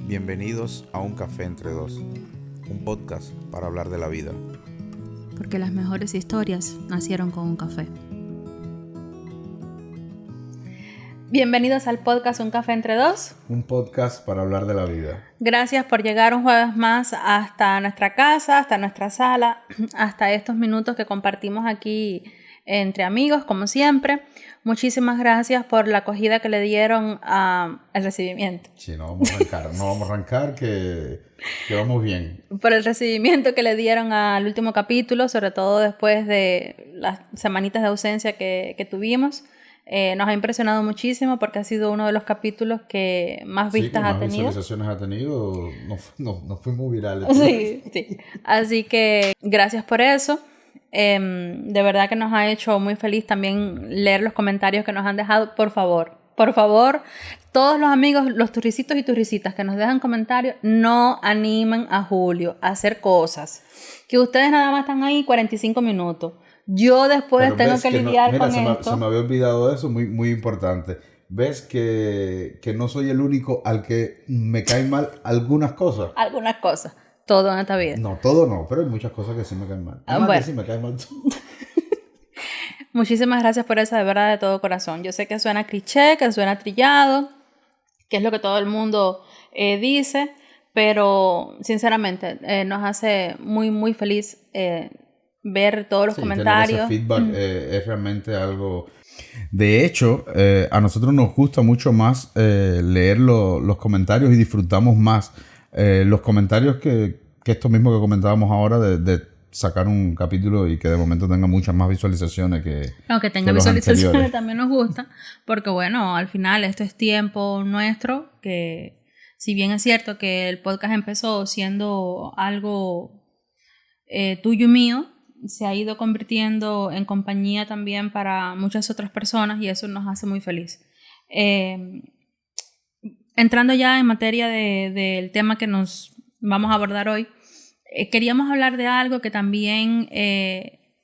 Bienvenidos a Un Café Entre Dos, un podcast para hablar de la vida. Porque las mejores historias nacieron con un café. Bienvenidos al podcast Un Café Entre Dos. Un podcast para hablar de la vida. Gracias por llegar un jueves más hasta nuestra casa, hasta nuestra sala, hasta estos minutos que compartimos aquí entre amigos, como siempre. Muchísimas gracias por la acogida que le dieron al recibimiento. Sí, no vamos a arrancar que vamos bien. Por el recibimiento que le dieron al último capítulo, sobre todo después de las semanitas de ausencia que tuvimos. Nos ha impresionado muchísimo porque ha sido uno de los capítulos que más vistas ha tenido. Más visualizaciones ha tenido, no fuimos virales. Sí. Así que gracias por eso. De verdad que nos ha hecho muy feliz también leer los comentarios que nos han dejado. Por favor, todos los amigos, los turricitos y turricitas que nos dejan comentarios, no animen a Julio a hacer cosas. Que ustedes nada más están ahí 45 minutos. Yo después Pero tengo que lidiar con esto. Se me había olvidado eso, muy importante. Ves que no soy el único al que me caen mal algunas cosas. Algunas cosas. Todo en esta vida. No, todo no, pero hay muchas cosas que sí me caen mal. Bueno. Que sí me caen mal. Muchísimas gracias por eso, de verdad, de todo corazón. Yo sé que suena cliché, que suena trillado, que es lo que todo el mundo dice, pero sinceramente nos hace muy feliz ver todos los comentarios. Ese feedback es realmente algo. De hecho, a nosotros nos gusta mucho más leer los comentarios y disfrutamos más los comentarios que esto mismo que comentábamos ahora de sacar un capítulo y que de momento tenga muchas más visualizaciones que aunque tenga visualizaciones anteriores. También nos gusta, porque bueno, al final esto es tiempo nuestro, que si bien es cierto que el podcast empezó siendo algo tuyo y mío, se ha ido convirtiendo en compañía también para muchas otras personas y eso nos hace muy feliz. Entrando ya en materia del tema que nos vamos a abordar hoy, queríamos hablar de algo que también,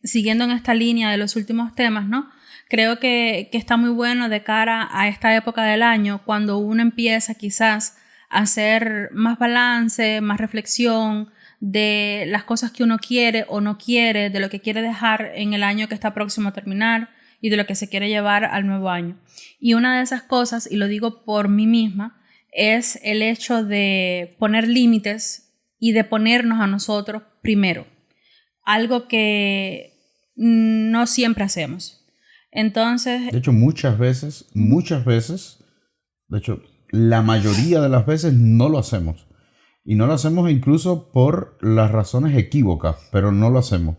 siguiendo en esta línea de los últimos temas, ¿no? Creo que está muy bueno de cara a esta época del año, cuando uno empieza quizás a hacer más balance, más reflexión de las cosas que uno quiere o no quiere, de lo que quiere dejar en el año que está próximo a terminar y de lo que se quiere llevar al nuevo año. Y una de esas cosas, y lo digo por mí misma, es el hecho de poner límites y de ponernos a nosotros primero. Algo que no siempre hacemos. Entonces... De hecho, muchas veces, de hecho, la mayoría de las veces no lo hacemos. Y no lo hacemos incluso por las razones equívocas, pero no lo hacemos.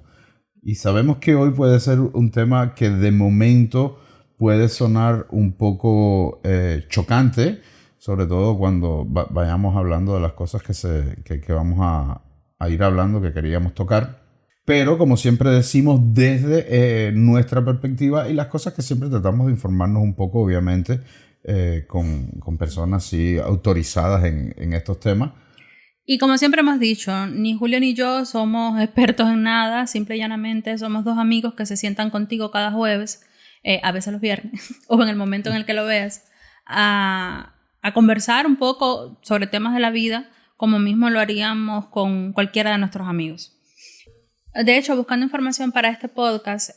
Y sabemos que hoy puede ser un tema que de momento puede sonar un poco chocante, sobre todo cuando vayamos hablando de las cosas que vamos a ir hablando, que queríamos tocar. Pero como siempre decimos, desde nuestra perspectiva y las cosas que siempre tratamos de informarnos un poco, obviamente, con personas sí, autorizadas en estos temas. Y como siempre hemos dicho, ni Julio ni yo somos expertos en nada, simple y llanamente somos dos amigos que se sientan contigo cada jueves, a veces los viernes, o en el momento en el que lo veas, a conversar un poco sobre temas de la vida, como mismo lo haríamos con cualquiera de nuestros amigos. De hecho, buscando información para este podcast,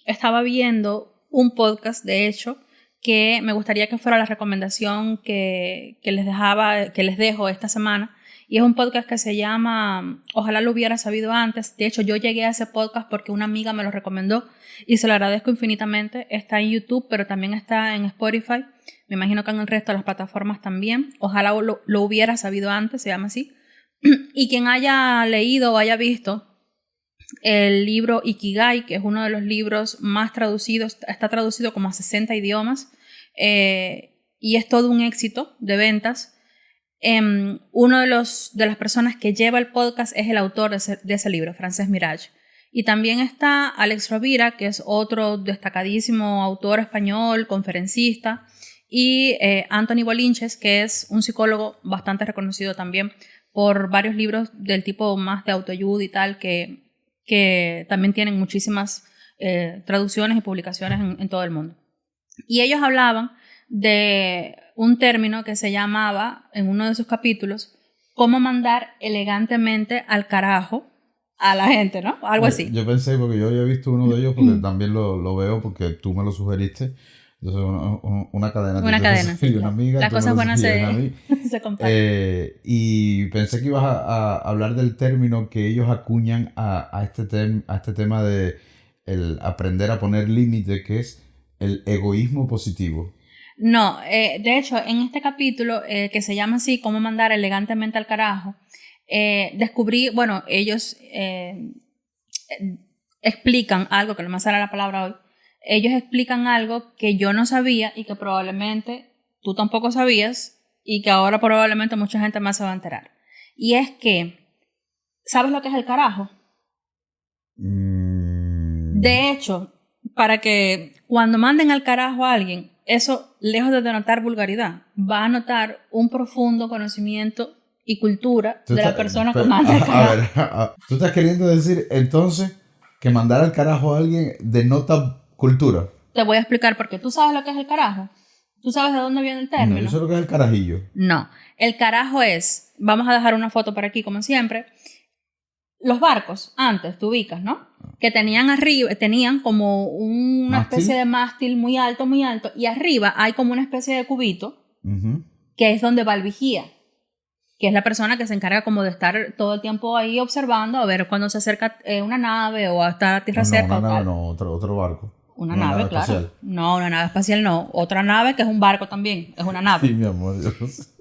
estaba viendo un podcast, de hecho, que me gustaría que fuera la recomendación que les dejo esta semana. Y es un podcast que se llama Ojalá lo hubiera sabido antes. De hecho, yo llegué a ese podcast porque una amiga me lo recomendó y se lo agradezco infinitamente. Está en YouTube, pero también está en Spotify. Me imagino que en el resto de las plataformas también. Ojalá lo hubiera sabido antes, se llama así. Y quien haya leído o haya visto el libro Ikigai, que es uno de los libros más traducidos, está traducido como a 60 idiomas y es todo un éxito de ventas. Uno de las personas que lleva el podcast es el autor de ese libro, Francesc Miralles. Y también está Alex Rovira, que es otro destacadísimo autor español, conferencista, y Anthony Bolinches, que es un psicólogo bastante reconocido también por varios libros del tipo más de autoayuda y tal, que también tienen muchísimas traducciones y publicaciones en todo el mundo. Y ellos hablaban de un término que se llamaba, en uno de sus capítulos, cómo mandar elegantemente al carajo a la gente, ¿no? Algo así. Yo pensé, porque yo había visto uno de ellos, porque también lo veo, porque tú me lo sugeriste. Entonces, una cadena. Una cadena. Sí, una amiga, las cosas buenas se comparten. y pensé que ibas a hablar del término que ellos acuñan a este tema de el aprender a poner límite, que es el egoísmo positivo. No, de hecho, en este capítulo, que se llama así, cómo mandar elegantemente al carajo, descubrí, bueno, ellos explican algo, que no me sale la palabra hoy, ellos explican algo que yo no sabía y que probablemente tú tampoco sabías y que ahora probablemente mucha gente más se va a enterar. Y es que, ¿sabes lo que es el carajo? De hecho, para que cuando manden al carajo a alguien, eso, lejos de denotar vulgaridad, va a notar un profundo conocimiento y cultura de la persona que manda al carajo. A ver, ¿tú estás queriendo decir entonces que mandar al carajo a alguien denota cultura? Te voy a explicar por qué. ¿Tú sabes lo que es el carajo? ¿Tú sabes de dónde viene el término? No, yo sé lo que es el carajillo. No, el carajo es, vamos a dejar una foto por aquí como siempre, los barcos, antes, tú ubicas, ¿no? Que tenían arriba, tenían como una especie de mástil muy alto, y arriba hay como una especie de cubito, que es donde va el vigía, que es la persona que se encarga como de estar todo el tiempo ahí observando a ver cuando se acerca una nave o hasta a tierra cerca. Una nave no, otro barco. Una nave, claro. Espacial. No, una nave espacial no. Otra nave que es un barco también, es una nave. Sí, mi amor, Dios.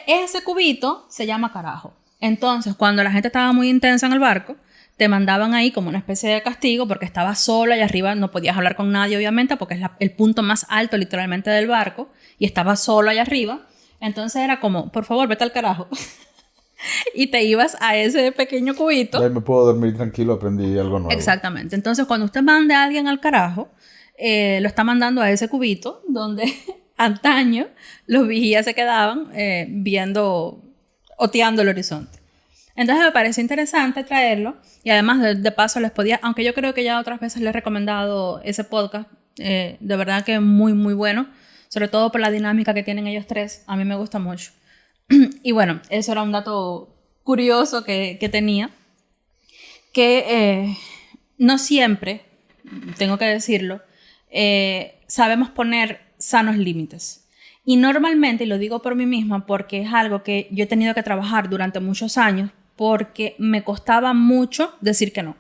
Ese cubito se llama carajo. Entonces, cuando la gente estaba muy intensa en el barco, te mandaban ahí como una especie de castigo porque estabas sola y arriba no podías hablar con nadie, obviamente, porque es el punto más alto literalmente del barco y estabas solo allá arriba. Entonces era como, por favor, vete al carajo. Y te ibas a ese pequeño cubito. Ahí me puedo dormir tranquilo, aprendí algo nuevo. Exactamente. Entonces, cuando usted mande a alguien al carajo, lo está mandando a ese cubito donde antaño los vigías se quedaban oteando el horizonte. Entonces me parece interesante traerlo y además de paso les podía, aunque yo creo que ya otras veces les he recomendado ese podcast, de verdad que es muy muy bueno, sobre todo por la dinámica que tienen ellos tres, a mí me gusta mucho. Y bueno, eso era un dato curioso que tenía, que no siempre, tengo que decirlo, sabemos poner sanos límites. Y normalmente, y lo digo por mí misma, porque es algo que yo he tenido que trabajar durante muchos años, porque me costaba mucho decir que no.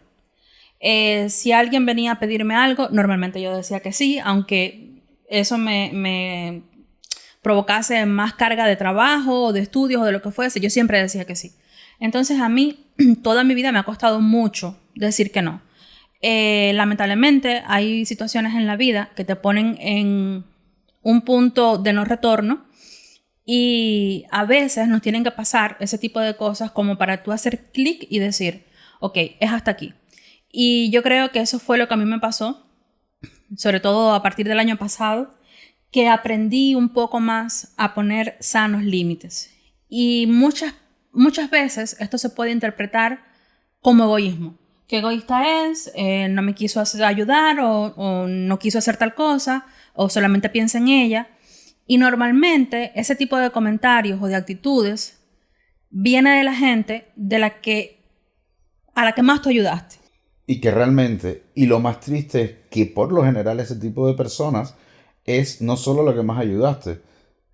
Si alguien venía a pedirme algo, normalmente yo decía que sí, aunque eso me provocase más carga de trabajo o de estudios o de lo que fuese, yo siempre decía que sí. Entonces a mí toda mi vida me ha costado mucho decir que no. Lamentablemente hay situaciones en la vida que te ponen en un punto de no retorno y a veces nos tienen que pasar ese tipo de cosas como para tú hacer clic y decir, ok, es hasta aquí. Y yo creo que eso fue lo que a mí me pasó, sobre todo a partir del año pasado, que aprendí un poco más a poner sanos límites. Y muchas veces esto se puede interpretar como egoísmo. ¿Qué egoísta es? No me quiso ayudar o no quiso hacer tal cosa o solamente piensa en ella. Y normalmente ese tipo de comentarios o de actitudes viene de la gente a la que más tú ayudaste. Y que realmente, y lo más triste es que por lo general ese tipo de personas es no solo lo que más ayudaste,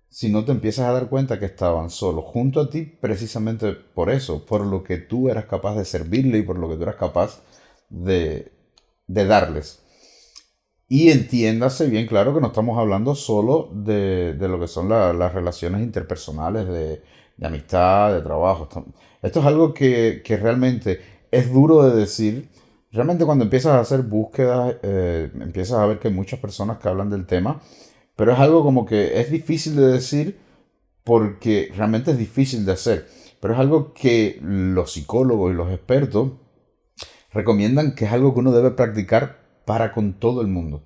sino te empiezas a dar cuenta que estaban solos junto a ti precisamente por eso, por lo que tú eras capaz de servirle y por lo que tú eras capaz de darles. Y entiéndase bien claro que no estamos hablando solo de lo que son las relaciones interpersonales de amistad, de trabajo. Esto es algo que realmente es duro de decir. Realmente cuando empiezas a hacer búsquedas, empiezas a ver que hay muchas personas que hablan del tema, pero es algo como que es difícil de decir porque realmente es difícil de hacer. Pero es algo que los psicólogos y los expertos recomiendan que es algo que uno debe practicar para con todo el mundo.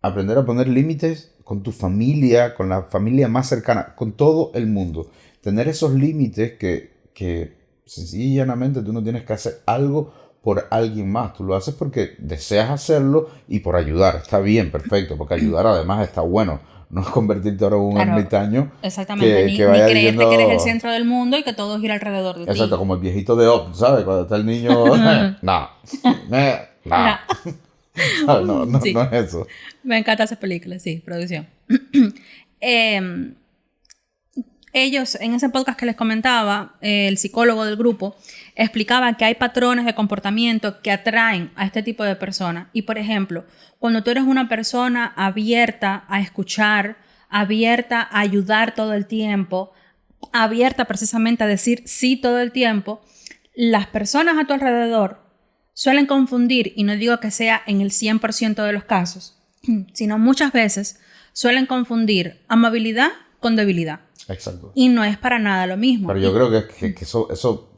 Aprender a poner límites con tu familia, con la familia más cercana, con todo el mundo. Tener esos límites que sencillamente tú no tienes que hacer algo por alguien más, tú lo haces porque deseas hacerlo y por ayudar. Está bien, perfecto, porque ayudar además está bueno. No es convertirte ahora en un ermitaño exactamente, ni vaya creerte diciendo, que eres el centro del mundo y que todo gira alrededor de ti. exacto, como el viejito de Up, ¿sabes? Cuando está el niño, no, no Sí. es eso. Me encanta esa película, sí, producción. Ellos, en ese podcast que les comentaba, el psicólogo del grupo explicaba que hay patrones de comportamiento que atraen a este tipo de personas. Y, por ejemplo, cuando tú eres una persona abierta a escuchar, abierta a ayudar todo el tiempo, abierta precisamente a decir sí todo el tiempo, las personas a tu alrededor suelen confundir, y no digo que sea en el 100% de los casos, sino muchas veces suelen confundir amabilidad con debilidad. Exacto. Y no es para nada lo mismo. Pero yo creo que eso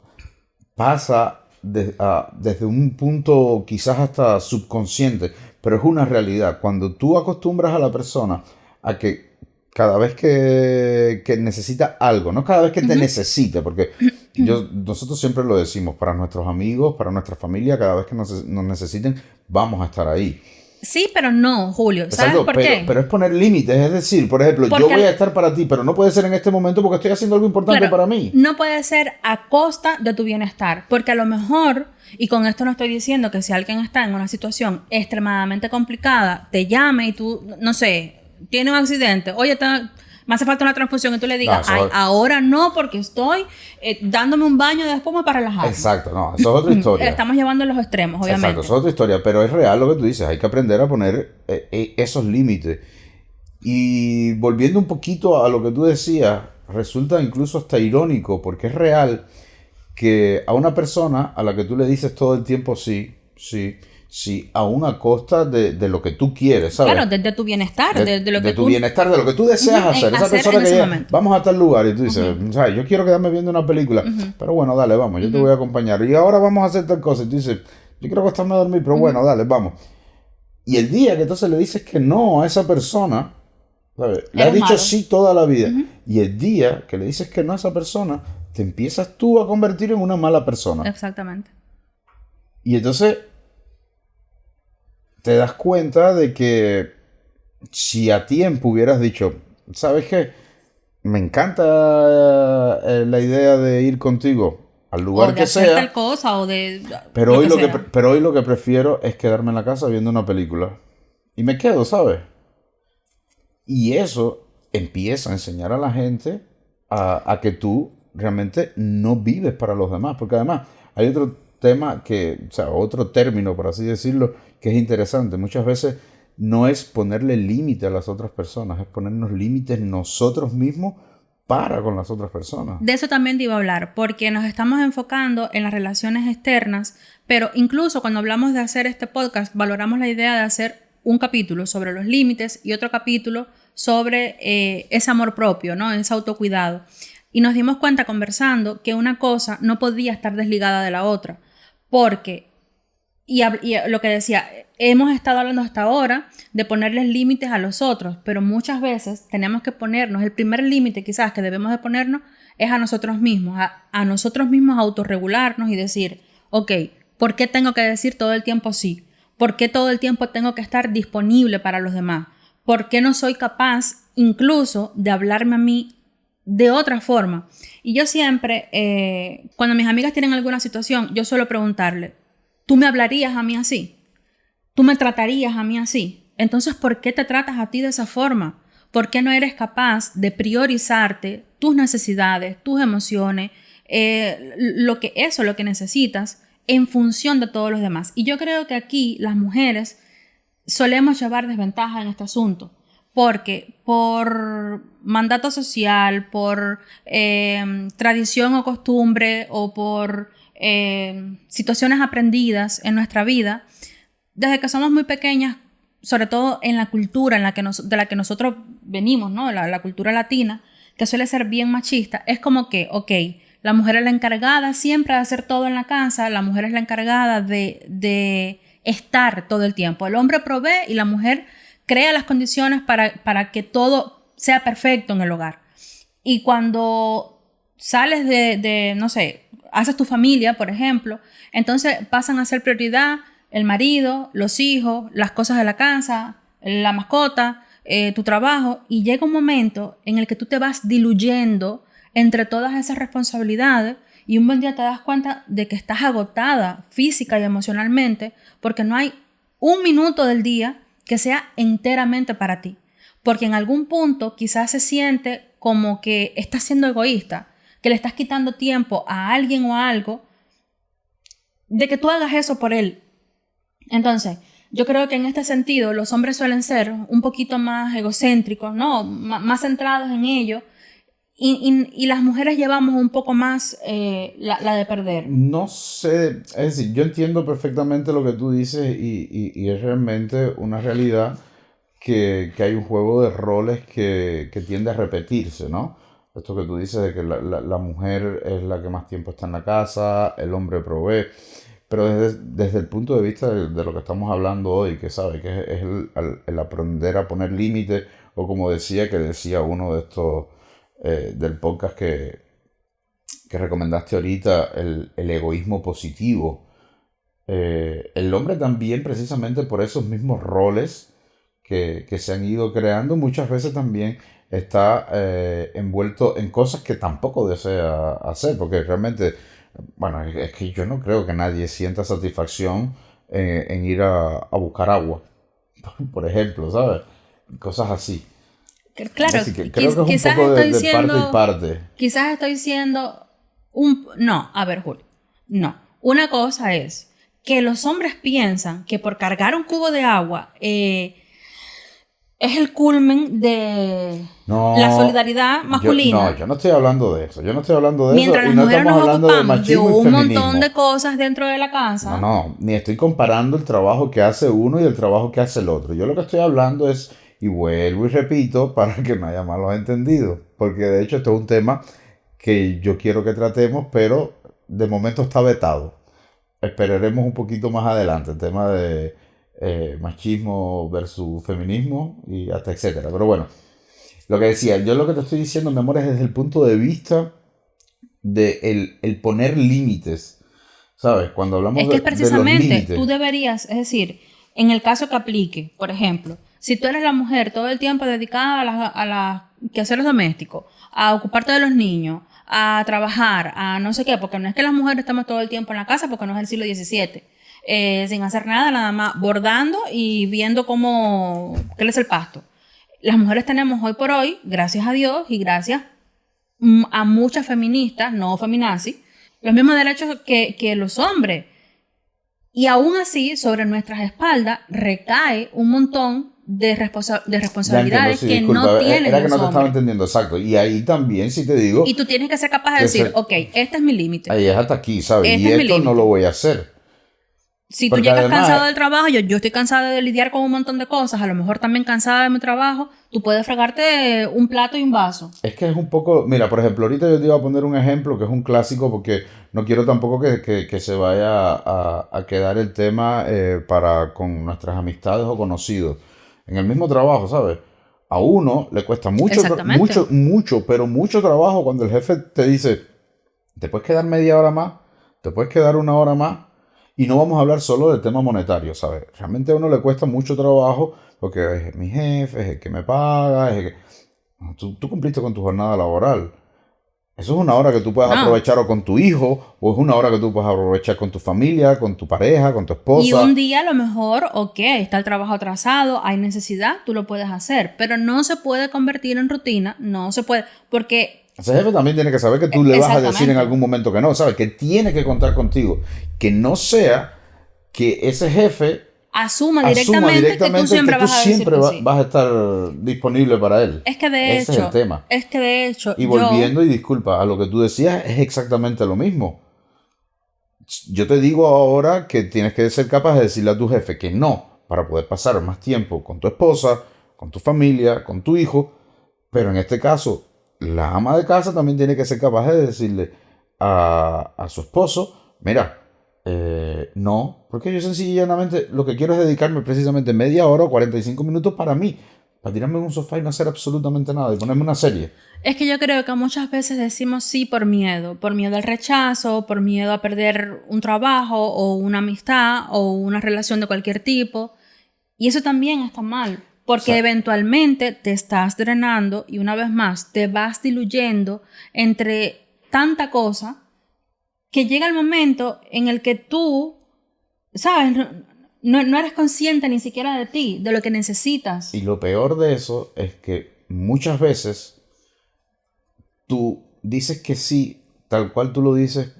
pasa desde un punto quizás hasta subconsciente, pero es una realidad. Cuando tú acostumbras a la persona a que cada vez que necesita algo, no cada vez que te necesite, porque nosotros siempre lo decimos, para nuestros amigos, para nuestra familia, cada vez que nos necesiten, vamos a estar ahí. Sí, pero no, Julio. ¿Sabes Exacto, por qué? pero es poner límites, es decir, por ejemplo, Porque yo voy a estar para ti, pero no puede ser en este momento porque estoy haciendo algo importante claro, para mí. no puede ser a costa de tu bienestar, porque a lo mejor, y con esto no estoy diciendo que si alguien está en una situación extremadamente complicada, te llame y tú, no sé, tiene un accidente, oye, me hace falta una transfusión, y tú le digas, ay, ahora no, porque estoy dándome un baño de espuma para relajarme. Exacto, no, eso es otra historia. Estamos llevando a los extremos, obviamente. Exacto, eso es otra historia, pero es real lo que tú dices, hay que aprender a poner esos límites. Y volviendo un poquito a lo que tú decías, resulta incluso hasta irónico, porque es real que a una persona a la que tú le dices todo el tiempo sí, aún a costa de lo que tú quieres, ¿sabes? Claro, de tu bienestar, de lo que de tu bienestar, de lo que tú deseas hacer. Esa persona que llega, vamos a tal lugar y tú dices, ¿sabes? Yo quiero quedarme viendo una película, pero bueno, dale, vamos, yo te voy a acompañar. Y ahora vamos a hacer tal cosa. Y tú dices, yo quiero acostarme a dormir, pero bueno, dale, vamos. Y el día que entonces le dices que no a esa persona, ¿sabes? Le has dicho sí toda la vida. Y el día que le dices que no a esa persona, te empiezas tú a convertir en una mala persona. Exactamente. Y entonces te das cuenta de que si a tiempo hubieras dicho, ¿sabes qué? Me encanta la idea de ir contigo al lugar que sea. O de hacer tal cosa o de... Pero hoy lo que prefiero es quedarme en la casa viendo una película. Y me quedo, ¿sabes? Y eso empieza a enseñar a la gente a que tú realmente no vives para los demás. Porque además hay otro tema otro término, por así decirlo, que es interesante. Muchas veces no es ponerle límite a las otras personas, es ponernos límites nosotros mismos para con las otras personas. De eso también te iba a hablar, porque nos estamos enfocando en las relaciones externas, pero incluso cuando hablamos de hacer este podcast, valoramos la idea de hacer un capítulo sobre los límites y otro capítulo sobre ese amor propio, ¿no? Ese autocuidado. Y nos dimos cuenta conversando que una cosa no podía estar desligada de la otra, porque, y lo que decía, hemos estado hablando hasta ahora de ponerles límites a los otros, pero muchas veces tenemos que ponernos, el primer límite quizás que debemos de ponernos es a nosotros mismos, a nosotros mismos autorregularnos y decir, ok, ¿por qué tengo que decir todo el tiempo sí? ¿Por qué todo el tiempo tengo que estar disponible para los demás? ¿Por qué no soy capaz incluso de hablarme a mí de otra forma? Y yo siempre, cuando mis amigas tienen alguna situación, yo suelo preguntarle, ¿tú me hablarías a mí así? ¿Tú me tratarías a mí así? Entonces, ¿por qué te tratas a ti de esa forma? ¿Por qué no eres capaz de priorizarte tus necesidades, tus emociones, lo que necesitas en función de todos los demás? Y yo creo que aquí las mujeres solemos llevar desventaja en este asunto, porque por mandato social, por tradición o costumbre o por situaciones aprendidas en nuestra vida, desde que somos muy pequeñas, sobre todo en la cultura de la que nosotros venimos, ¿no? La cultura latina, que suele ser bien machista, es como que, ok, la mujer es la encargada siempre de hacer todo en la casa, la mujer es la encargada de estar todo el tiempo. El hombre provee y la mujer crea las condiciones para que todo sea perfecto en el hogar. Y cuando sales no sé, haces tu familia, por ejemplo, entonces pasan a ser prioridad el marido, los hijos, las cosas de la casa, la mascota, tu trabajo, y llega un momento en el que tú te vas diluyendo entre todas esas responsabilidades y un buen día te das cuenta de que estás agotada física y emocionalmente porque no hay un minuto del día que sea enteramente para ti. Porque en algún punto quizás se siente como que estás siendo egoísta, que le estás quitando tiempo a alguien o a algo, de que tú hagas eso por él. Entonces, yo creo que en este sentido los hombres suelen ser un poquito más egocéntricos, ¿no? Más centrados en ello, y las mujeres llevamos un poco más la de perder. No sé, es decir, yo entiendo perfectamente lo que tú dices y es realmente una realidad que hay un juego de roles que tiende a repetirse, ¿no? Esto que tú dices de que la mujer es la que más tiempo está en la casa, el hombre provee, pero desde el punto de vista de lo que estamos hablando hoy, que sabe que es el aprender a poner límites, o como decía uno de estos del podcast que recomendaste ahorita, el egoísmo positivo. El hombre también, precisamente por esos mismos roles que se han ido creando, muchas veces también está envuelto en cosas que tampoco desea hacer, porque realmente, bueno, es que yo no creo que nadie sienta satisfacción en ir a buscar agua, por ejemplo, ¿sabes? Cosas así. Claro, Así que creo que es un quizás poco estoy de parte y siendo, parte. quizás estoy siendo no, a ver, Julio, no. Una cosa es que los hombres piensan que por cargar un cubo de agua es el culmen de la No, solidaridad masculina. yo no estoy hablando de eso. Yo no estoy hablando de eso Mientras y las no mujeres estamos nos hablando de ocupamos de machismo y un montón feminismo. de cosas dentro de la No, casa. no, ni estoy comparando el trabajo que hace uno y el trabajo que hace el otro. Yo lo que estoy hablando es, y vuelvo y repito, para que no haya malos entendidos, porque de hecho esto es un tema que yo quiero que tratemos, pero de momento está vetado. Esperaremos un poquito más adelante, el tema de machismo versus feminismo y hasta etcétera. Pero bueno, lo que decía, yo lo que te estoy diciendo, mi amor, es desde el punto de vista de el poner límites, ¿sabes? Cuando Es hablamos que es de los precisamente, límites. tú deberías, es decir, en el caso que aplique, por ejemplo, si tú eres la mujer todo el tiempo dedicada a los quehaceres domésticos, a ocuparte de los niños, a trabajar, a no sé qué, porque no es que las mujeres estamos todo el tiempo en la casa, porque no es el siglo XVII, sin hacer nada más bordando y viendo cómo crece el pasto. Las mujeres tenemos hoy por hoy, gracias a Dios y gracias a muchas feministas, no feminazis, los mismos derechos que los hombres. Y aún así, sobre nuestras espaldas recae un montón de Ya entiendo, responsabilidades sí, que disculpa, no tienen era que los no te estaba hombres. entendiendo, exacto. Y ahí también, si te digo, Y tú tienes que ser capaz de que decir, ok, este es mi límite. ahí es hasta aquí, ¿sabes? Este Y es mi esto no límite. lo voy a hacer. Si tú Porque llegas además, cansado del trabajo, yo estoy cansada de lidiar con un montón de cosas, a lo mejor también cansada de mi trabajo, tú puedes fregarte un plato y un vaso. es que es un poco, mira, por ejemplo, ahorita yo te iba a poner un ejemplo que es un clásico porque no quiero tampoco que se vaya a quedar el tema para con nuestras amistades o conocidos. En el mismo trabajo, ¿sabes? A uno le cuesta mucho, Exactamente. pero mucho trabajo cuando el jefe te dice, te puedes quedar media hora más, te puedes quedar una hora más, y no vamos a hablar solo del tema monetario, ¿sabes? Realmente a uno le cuesta mucho trabajo porque es mi jefe, es el que me paga, es el que... Tú cumpliste con tu jornada laboral. Eso es una hora que tú puedes No. aprovechar o con tu hijo, o es una hora que tú puedes aprovechar con tu familia, con tu pareja, con tu Y esposa. un día a lo mejor, ok, está el trabajo atrasado, hay necesidad, tú lo puedes hacer, pero no se puede convertir en rutina, no se puede, porque Ese jefe también tiene que saber que tú le vas a decir en exactamente, algún momento que no, ¿sabes? Que tiene que contar contigo. Que no sea que ese jefe asuma asuma directamente que tú directamente que siempre tú vas a decir siempre que sí. vas a estar disponible para él. Ese es el tema. Es que de hecho, Y volviendo, y disculpa, a lo que tú decías, es exactamente lo mismo. Yo te digo ahora que tienes que ser capaz de decirle a tu jefe que no, para poder pasar más tiempo con tu esposa, con tu familia, con tu hijo, pero en este caso, la ama de casa también tiene que ser capaz de decirle a su esposo, mira, no, porque yo sencillamente lo que quiero es dedicarme precisamente media hora o 45 minutos para mí, para tirarme en un sofá y no hacer absolutamente nada y ponerme una serie. Es que yo creo que muchas veces decimos sí por miedo al rechazo, por miedo a perder un trabajo o una amistad o una relación de cualquier tipo. Y eso también está mal, porque eventualmente te estás drenando y una vez más te vas diluyendo entre tanta cosa que llega el momento en el que tú, ¿sabes? No eres consciente ni siquiera de ti, de lo que necesitas. Y lo peor de eso es que muchas veces tú dices que sí, tal cual tú lo dices,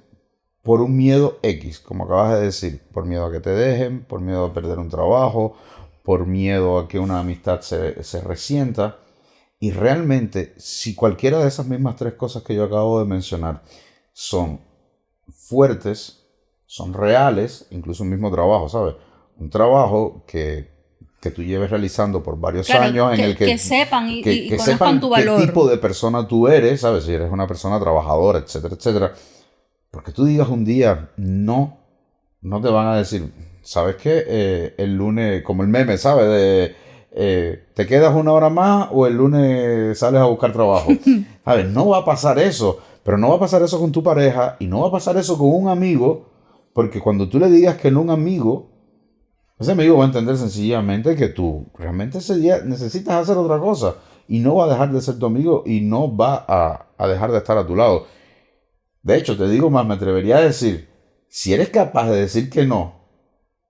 por un miedo X, como acabas de decir, por miedo a que te dejen, por miedo a perder un trabajo, por miedo a que una amistad se resienta. Y realmente, si cualquiera de esas mismas tres cosas que yo acabo de mencionar son fuertes, son reales, incluso un mismo trabajo, ¿sabes? Un trabajo que tú lleves realizando por varios años en el que sepan y que conozcan sepan tu qué valor. tipo de persona tú eres, ¿sabes? Si eres una persona trabajadora, etcétera, etcétera. Porque tú digas un día no te van a decir, ¿sabes qué? El lunes, como el meme, ¿sabes? ¿Te quedas una hora más o el lunes sales a buscar trabajo? ¿Sabes? No va a pasar eso. Pero no va a pasar eso con tu pareja y no va a pasar eso con un amigo, porque cuando tú le digas que no a un amigo, ese amigo va a entender sencillamente que tú realmente ese día necesitas hacer otra cosa y no va a dejar de ser tu amigo y no va a dejar de estar a tu lado. De hecho, te digo más, me atrevería a decir, si eres capaz de decir que no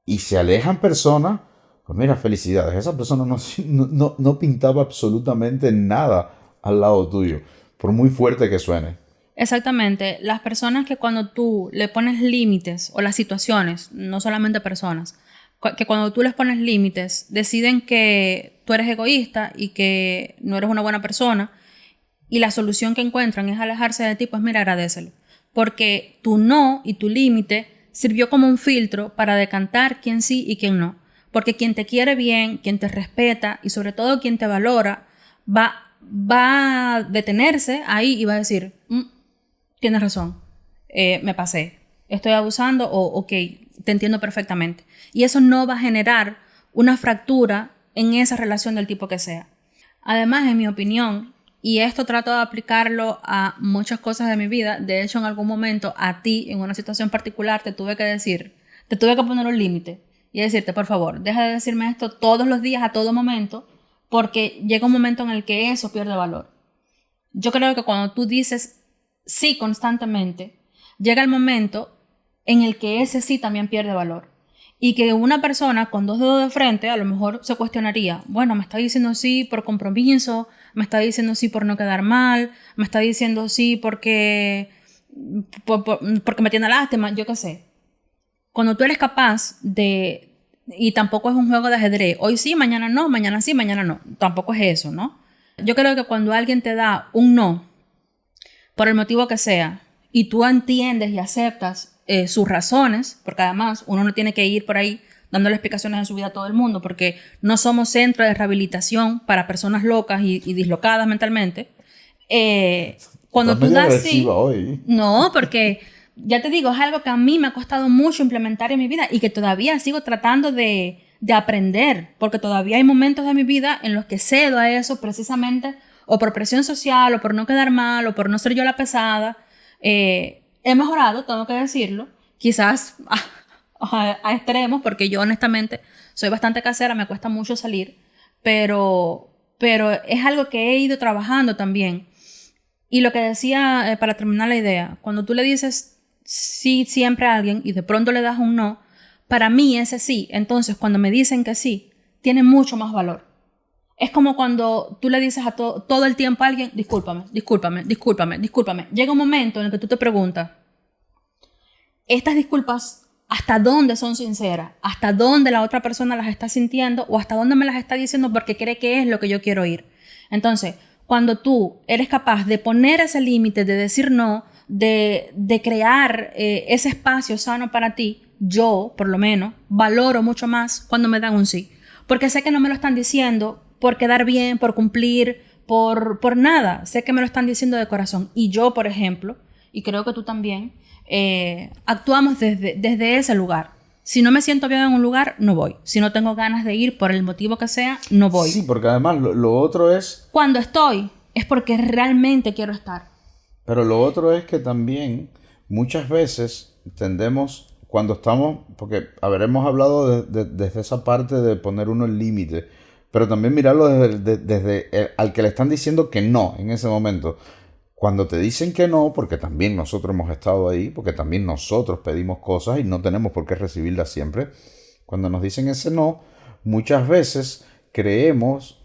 y se alejan personas, pues mira, felicidades. Esa persona no pintaba absolutamente nada al lado tuyo, por muy fuerte que suene. Exactamente. Las personas que cuando tú le pones límites, o las situaciones, no solamente personas, que cuando tú les pones límites, deciden que tú eres egoísta y que no eres una buena persona, y la solución que encuentran es alejarse de ti, pues mira, agradécelo. Porque tu no y tu límite sirvió como un filtro para decantar quién sí y quién no. Porque quien te quiere bien, quien te respeta y sobre todo quien te valora, va a detenerse ahí y va a decir, tienes razón, me pasé, estoy abusando o ok, te entiendo perfectamente. Y eso no va a generar una fractura en esa relación del tipo que sea. Además, en mi opinión, y esto trato de aplicarlo a muchas cosas de mi vida, de hecho en algún momento a ti, en una situación particular, te tuve que poner un límite y decirte, por favor, deja de decirme esto todos los días, a todo momento, porque llega un momento en el que eso pierde valor. Yo creo que cuando tú dices sí constantemente, llega el momento en el que ese sí también pierde valor. Y que una persona con dos dedos de frente a lo mejor se cuestionaría, bueno, me está diciendo sí por compromiso, me está diciendo sí por no quedar mal, me está diciendo sí porque me tiene lástima, yo qué sé. Cuando tú eres capaz de, y tampoco es un juego de ajedrez, hoy sí, mañana no, mañana sí, mañana no, tampoco es eso, ¿no? Yo creo que cuando alguien te da un no, por el motivo que sea, y tú entiendes y aceptas sus razones, porque además uno no tiene que ir por ahí dándole explicaciones de su vida a todo el mundo, porque no somos centro de rehabilitación para personas locas y dislocadas mentalmente. Cuando Estás tú medio das agresiva sí, hoy. no, porque ya te digo, es algo que a mí me ha costado mucho implementar en mi vida y que todavía sigo tratando de aprender, porque todavía hay momentos de mi vida en los que cedo a eso precisamente o por presión social, o por no quedar mal, o por no ser yo la pesada. He mejorado, tengo que decirlo, quizás a extremos, porque yo honestamente soy bastante casera, me cuesta mucho salir, pero es algo que he ido trabajando también. Y lo que decía, para terminar la idea, cuando tú le dices sí siempre a alguien y de pronto le das un no, para mí ese sí, entonces cuando me dicen que sí, tiene mucho más valor. Es como cuando tú le dices a todo el tiempo a alguien, discúlpame, discúlpame, discúlpame, discúlpame. Llega un momento en el que tú te preguntas, estas disculpas, ¿hasta dónde son sinceras? ¿Hasta dónde la otra persona las está sintiendo? ¿O hasta dónde me las está diciendo porque cree que es lo que yo quiero oír? Entonces, cuando tú eres capaz de poner ese límite, de decir no, de crear ese espacio sano para ti, yo, por lo menos, valoro mucho más cuando me dan un sí. Porque sé que no me lo están diciendo por quedar bien, por cumplir, por nada. Sé que me lo están diciendo de corazón. Y yo, por ejemplo, y creo que tú también, actuamos desde ese lugar. Si no me siento bien en un lugar, no voy. Si no tengo ganas de ir por el motivo que sea, no voy. Sí, porque además lo otro es... Cuando estoy, es porque realmente quiero estar. Pero lo otro es que también muchas veces tendemos, cuando estamos, porque, a ver, hemos hablado desde esa parte de poner uno el límite, pero también mirarlo desde al que le están diciendo que no en ese momento. Cuando te dicen que no, porque también nosotros hemos estado ahí, porque también nosotros pedimos cosas y no tenemos por qué recibirlas siempre. Cuando nos dicen ese no, muchas veces creemos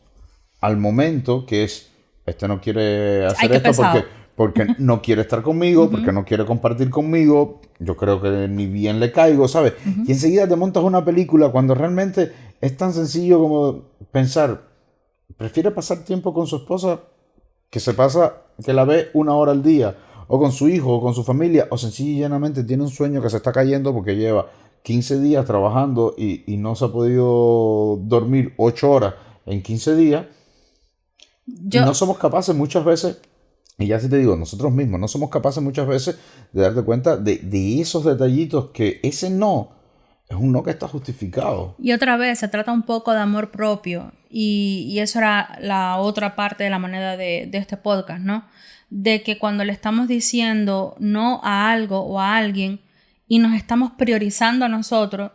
al momento que es, este no quiere hacer esto porque no quiere estar conmigo, porque no quiere compartir conmigo, yo creo que ni bien le caigo, ¿sabes? Y enseguida te montas una película cuando realmente es tan sencillo como pensar, prefiere pasar tiempo con su esposa que la ve 1 hora al día, o con su hijo, o con su familia, o sencillamente y llanamente tiene un sueño que se está cayendo porque lleva 15 días trabajando y no se ha podido dormir 8 horas en 15 días. Y no somos capaces muchas veces, y ya sí te digo, nosotros mismos no somos capaces muchas veces de darte cuenta de esos detallitos, que ese no es un no que está justificado. Y otra vez, se trata un poco de amor propio. Y eso era la otra parte de la moneda de este podcast, ¿no? De que cuando le estamos diciendo no a algo o a alguien y nos estamos priorizando a nosotros,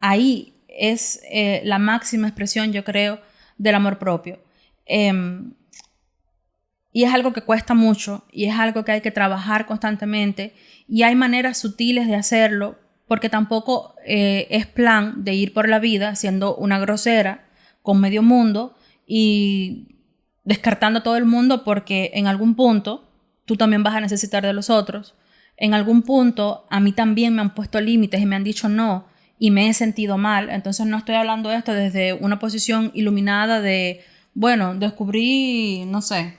ahí es la máxima expresión, yo creo, del amor propio. Y es algo que cuesta mucho y es algo que hay que trabajar constantemente. Y hay maneras sutiles de hacerlo, porque tampoco es plan de ir por la vida siendo una grosera con medio mundo y descartando a todo el mundo, porque en algún punto tú también vas a necesitar de los otros. En algún punto a mí también me han puesto límites y me han dicho no y me he sentido mal. Entonces no estoy hablando de esto desde una posición iluminada de, bueno, descubrí, no sé,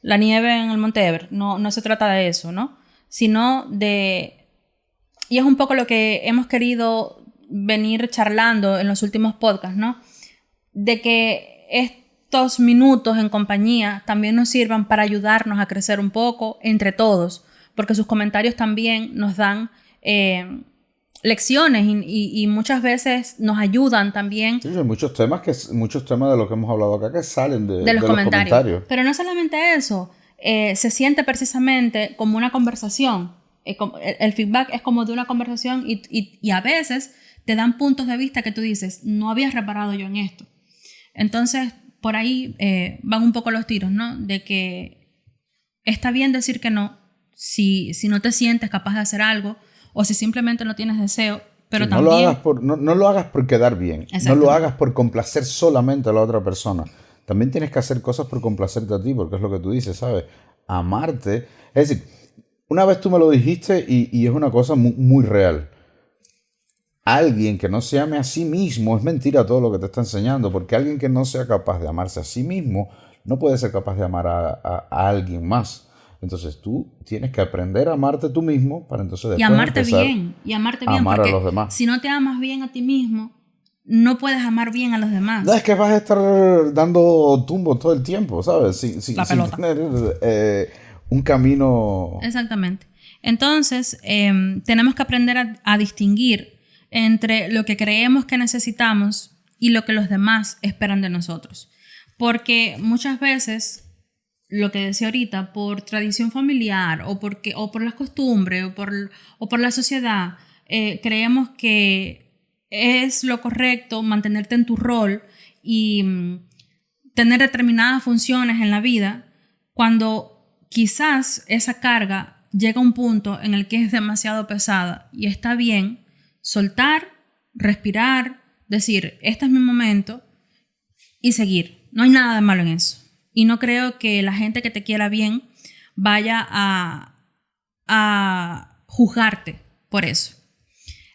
la nieve en el Monte Everest. No se trata de eso, ¿no? Sino de... Y es un poco lo que hemos querido venir charlando en los últimos podcasts, ¿no? De que estos minutos en compañía también nos sirvan para ayudarnos a crecer un poco entre todos, porque sus comentarios también nos dan lecciones y muchas veces nos ayudan también. Sí, hay muchos temas de lo que hemos hablado acá que salen de los comentarios. Pero no solamente eso, se siente precisamente como una conversación. El feedback es como de una conversación y a veces te dan puntos de vista que tú dices, no había reparado yo en esto. Entonces, por ahí van un poco los tiros, ¿no? De que está bien decir que no si no te sientes capaz de hacer algo o si simplemente no tienes deseo, pero sí, también... No lo hagas por quedar bien, no lo hagas por complacer solamente a la otra persona. También tienes que hacer cosas por complacerte a ti, porque es lo que tú dices, ¿sabes? Amarte. Es decir, una vez tú me lo dijiste y es una cosa muy, muy real. Alguien que no se ame a sí mismo, es mentira todo lo que te está enseñando, porque alguien que no sea capaz de amarse a sí mismo no puede ser capaz de amar a alguien más. Entonces tú tienes que aprender a amarte tú mismo para entonces después amarte bien, amar porque a los demás. Si no te amas bien a ti mismo, no puedes amar bien a los demás. No, es que vas a estar dando tumbos todo el tiempo, ¿sabes? Sin tener un camino... Exactamente. Entonces, tenemos que aprender a distinguir entre lo que creemos que necesitamos y lo que los demás esperan de nosotros. Porque muchas veces, lo que decía ahorita, por tradición familiar o por las costumbres o por la sociedad, creemos que es lo correcto mantenerte en tu rol y tener determinadas funciones en la vida, cuando quizás esa carga llega a un punto en el que es demasiado pesada y está bien soltar, respirar, decir, este es mi momento y seguir. No hay nada de malo en eso. Y no creo que la gente que te quiera bien vaya a juzgarte por eso.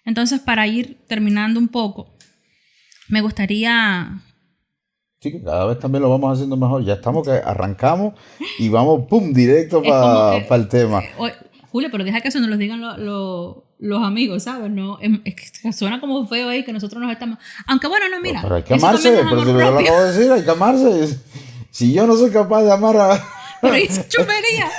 Entonces, para ir terminando un poco, me gustaría... Sí, que cada vez también lo vamos haciendo mejor. Ya estamos que arrancamos y vamos, ¡pum!, directo para el tema. Julio, pero deja que eso nos lo digan los amigos, ¿sabes? No, es que suena como feo ahí que nosotros nos estamos... Aunque bueno, no, mira. Pero hay que amarse, pero si yo lo acabo de decir, hay que amarse. Si yo no soy capaz de amar a... Pero es chumería.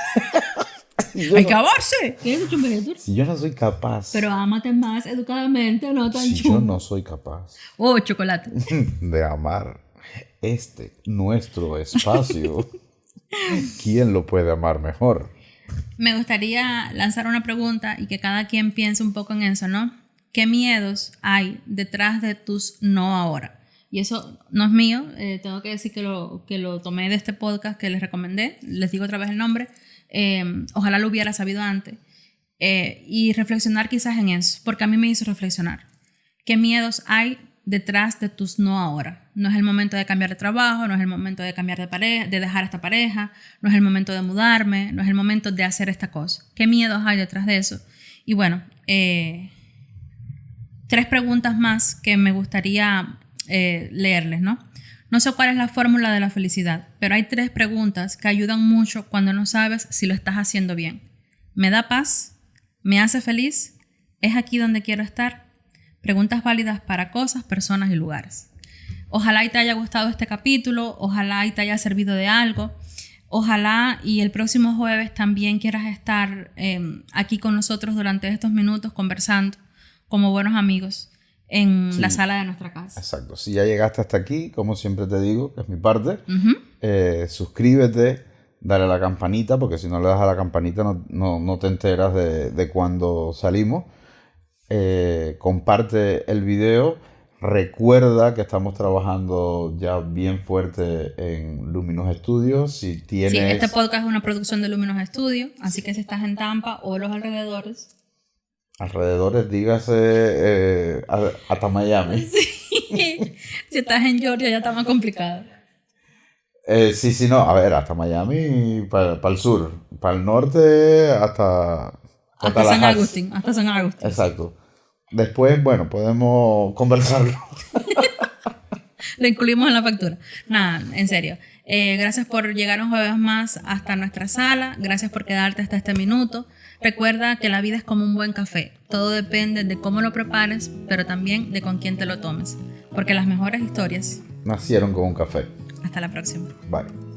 Hay que amarse. ¿Quieres un chumbete? Si yo no soy capaz. Pero ámate más educadamente, no tan Si chum. yo no soy capaz Oh, chocolate. de amar nuestro espacio, ¿quién lo puede amar mejor? Me gustaría lanzar una pregunta y que cada quien piense un poco en eso, ¿no? ¿Qué miedos hay detrás de tus no ahora? Y eso no es mío, tengo que decir que lo tomé de este podcast que les recomendé, les digo otra vez el nombre, ojalá lo hubiera sabido antes, y reflexionar quizás en eso, porque a mí me hizo reflexionar. ¿Qué miedos hay detrás de tus no ahora? No es el momento de cambiar de trabajo, no es el momento de cambiar de pareja, de dejar esta pareja, no es el momento de mudarme, no es el momento de hacer esta cosa. ¿Qué miedos hay detrás de eso? Y bueno, 3 preguntas más que me gustaría leerles, ¿no? No sé cuál es la fórmula de la felicidad, pero hay 3 preguntas que ayudan mucho cuando no sabes si lo estás haciendo bien. ¿Me da paz? ¿Me hace feliz? ¿Es aquí donde quiero estar? Preguntas válidas para cosas, personas y lugares. Ojalá y te haya gustado este capítulo, ojalá y te haya servido de algo. Ojalá y el próximo jueves también quieras estar aquí con nosotros durante estos minutos conversando como buenos amigos en la sala de nuestra casa. Exacto. Si ya llegaste hasta aquí, como siempre te digo, que es mi parte, suscríbete, dale a la campanita, porque si no le das a la campanita no te enteras de cuando salimos. Comparte el video. Recuerda que estamos trabajando ya bien fuerte en Luminous Studios. Si tienes... Sí, este podcast es una producción de Luminous Studios, así que si estás en Tampa o los alrededores... Alrededores, dígase hasta Miami. Sí. Si estás en Georgia ya está más complicado. Sí, no, a ver, hasta Miami, para el sur, para el norte, hasta San Agustín, hasta San Agustín. Exacto. Después, bueno, podemos conversarlo. Lo incluimos en la factura. Nada, en serio. Gracias por llegar un jueves más hasta nuestra sala. Gracias por quedarte hasta este minuto. Recuerda que la vida es como un buen café. Todo depende de cómo lo prepares, pero también de con quién te lo tomes. Porque las mejores historias nacieron con un café. Hasta la próxima. Bye.